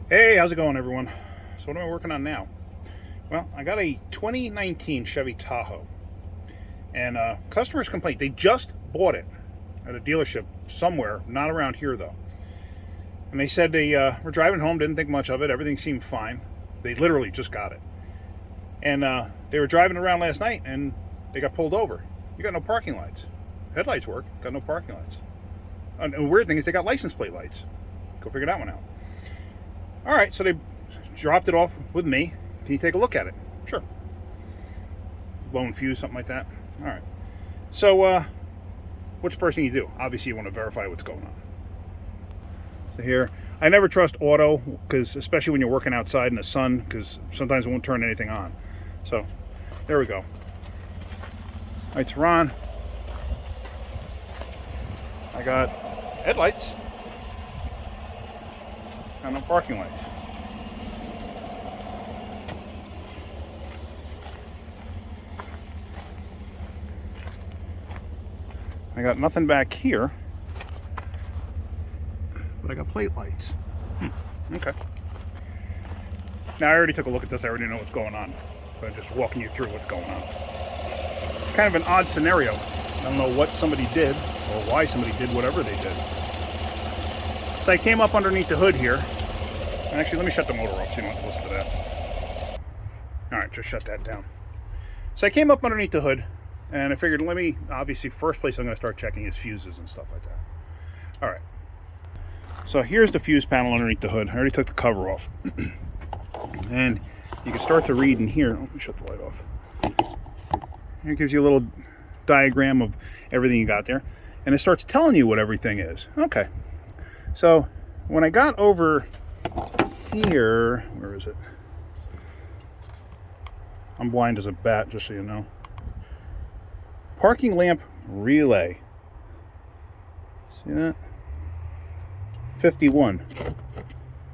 Hey, how's it going, everyone? So what am I working on now? Well, I got a 2019 Chevy Tahoe, and customers complained. They just bought it at a dealership somewhere, not around here though. And they said they were driving home, didn't think much of it. Everything seemed fine. They literally just got it. And they were driving around last night, and they got pulled over. You got no parking lights. Headlights work, got no parking lights. And the weird thing is they got license plate lights. Go figure that one out. All right, so they dropped it off with me. Can you take a look at it? Sure. Blown fuse, something like that. All right. So, what's the first thing you do? Obviously, you want to verify what's going on. So here, I never trust auto, because especially when you're working outside in the sun, because sometimes it won't turn anything on. So, there we go. Lights are on. I got headlights. Got no parking lights. I got nothing back here, but I got plate lights. Okay. Now, I already took a look at this. I already know what's going on, but I'm just walking you through what's going on. Kind of an odd scenario. I don't know what somebody did or why somebody did whatever they did. So I came up underneath the hood here. Actually, let me shut the motor off so you don't have to listen to that. All right, just shut that down. So I came up underneath the hood, and I figured, obviously, first place I'm going to start checking is fuses and stuff like that. All right. So here's the fuse panel underneath the hood. I already took the cover off. And you can start to read in here. Let me shut the light off. It gives you a little diagram of everything you got there. And it starts telling you what everything is. Okay. So when I got over here, where is it? I'm blind as a bat, just so you know. Parking lamp relay. See that? 51. So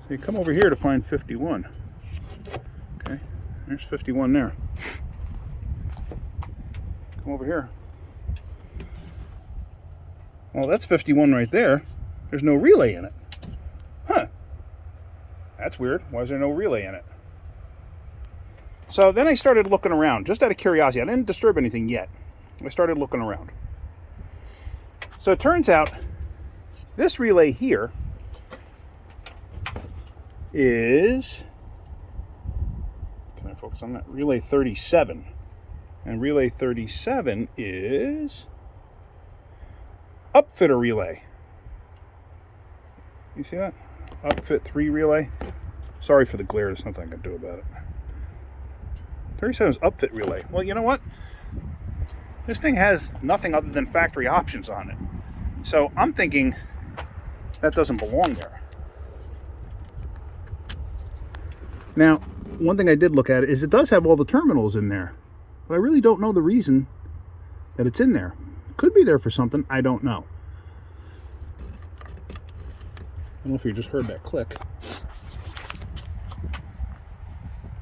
you come over here to find 51. Okay, there's 51 there. Come over here. Well, that's 51 right there. There's no relay in it. Huh. That's weird. Why is there no relay in it? So then I started looking around, just out of curiosity. I didn't disturb anything yet. I started looking around. So it turns out this relay here is, can I focus on that? Relay 37. And relay 37 is upfitter relay. You see that? Upfit 3 relay. Sorry for the glare, there's nothing I can do about it. 37 is upfit relay. Well, you know what? This thing has nothing other than factory options on it. So I'm thinking that doesn't belong there. Now, one thing I did look at is it does have all the terminals in there, but I really don't know the reason that it's in there. It could be there for something, I don't know. I don't know if you just heard that click.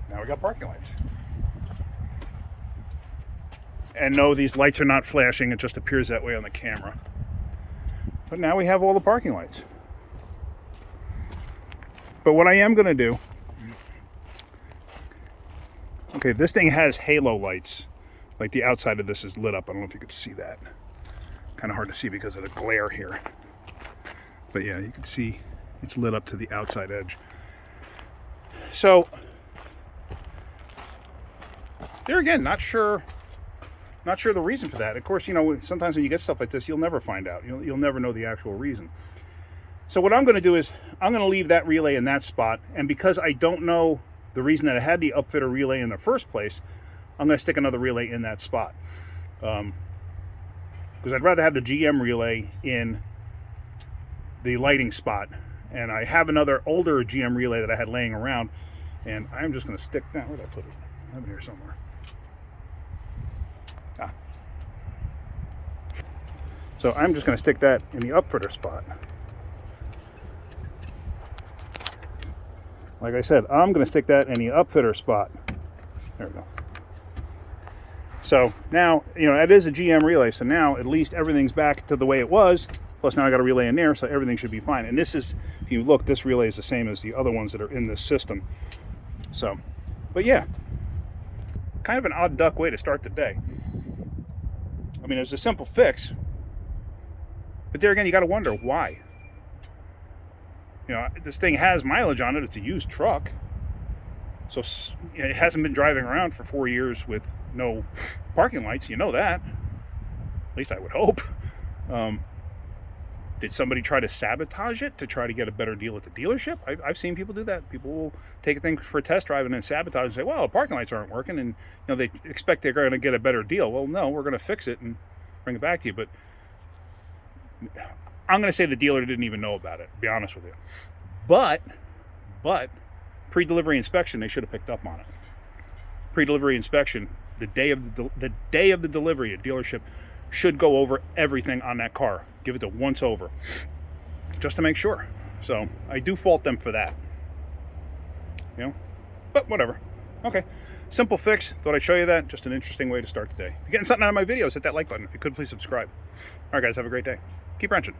Now we got parking lights. And no, these lights are not flashing, it just appears that way on the camera. But now we have all the parking lights. But what I am going to do, okay, this thing has halo lights. Like the outside of this is lit up. I don't know if you could see that. Kind of hard to see because of the glare here. But yeah, you can see it's lit up to the outside edge. So, there again, not sure the reason for that. Of course, you know, sometimes when you get stuff like this, you'll never find out. You'll never know the actual reason. So what I'm going to do is I'm going to leave that relay in that spot. And because I don't know the reason that I had the upfitter relay in the first place, I'm going to stick another relay in that spot. Because I'd rather have the GM relay in the lighting spot. And I have another older GM relay that I had laying around. And I'm just going to stick that. Where did I put it? I have it here somewhere. So I'm just going to stick that in the upfitter spot. Like I said, I'm going to stick that in the upfitter spot. There we go. So now, you know, that is a GM relay. So now at least everything's back to the way it was. Plus now I got a relay in there, so everything should be fine. And this is, if you look, this relay is the same as the other ones that are in this system. So, but yeah, kind of an odd duck way to start the day. I mean, it's a simple fix, but there again, you got to wonder why. You know, this thing has mileage on it. It's a used truck. So it hasn't been driving around for 4 years with no parking lights. You know that. At least I would hope. Did somebody try to sabotage it to try to get a better deal at the dealership? I've seen people do that. People will take a thing for a test drive and then sabotage and say, well, the parking lights aren't working, and they expect they're going to get a better deal. Well, no, we're going to fix it and bring it back to you. But I'm going to say the dealer didn't even know about it, to be honest with you. But pre-delivery inspection, they should have picked up on it. Pre-delivery inspection, the day of the delivery, a dealership should go over everything on that car. Give it a once over, just to make sure. So I do fault them for that. But whatever. Okay, simple fix. Thought I'd show you that. Just an interesting way to start the day. If you're getting something out of my videos, hit that like button. If you could, please subscribe. All right, guys, have a great day. Keep wrenching.